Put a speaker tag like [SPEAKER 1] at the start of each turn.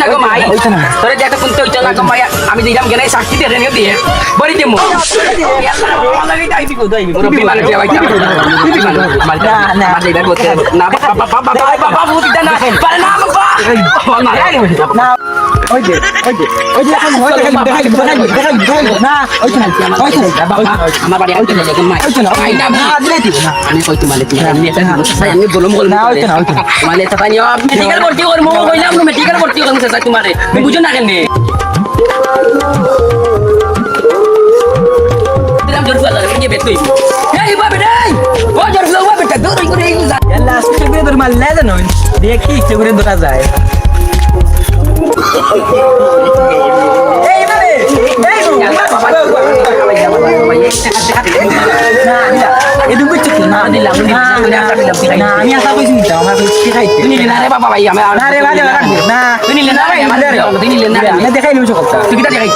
[SPEAKER 1] না গো মাই তোরে দেখতে কোনতে হইতো না গো মাই আমি দিলাম কেন সাক্ষী দিয়ে রেনে দিয়ে বড়ি দেমু লাগি যাইবি গো যাইবি পুরো বিমান দিয়ে ভাই না না এবার বলতে না বাবা বুঝি না পারে না বাবা না ওই যে এখন হয় দেখাই না ওই না বাবা আমার বাড়ি ওই না মাই ওই না ভাই না দিলে দিব না আমি কই তোমার আমি এটা আমি বলম না ওই না মানে এটা পানি মেডিকেল ভর্তি করব কইলাম না মেডিকেল ভর্তি করব স্যার তোমারে তুমি বুঝো না কেন দিলাম জোর ফুলা লাগে বেত কই এই বাবা রে ও জোর ফুলা বাবা বেটা দৌড়ই করে এই যা লাস্ট থেকে দৌড় মার না জানো দেখি ইচ্ছে করে দৌড়া যায় এই বাবা এই বাবা এদুকু চিক না দিলাম না আমি আশা কইছি না আমার কি খাইতে তুমি নিলে না রে বাবা ভাই আমি না রে ভাই রাখবো না তুমি নিলে না ভাই আমাদের তুমি নিলে না দেখাই নিও সব তুই কি দেখাই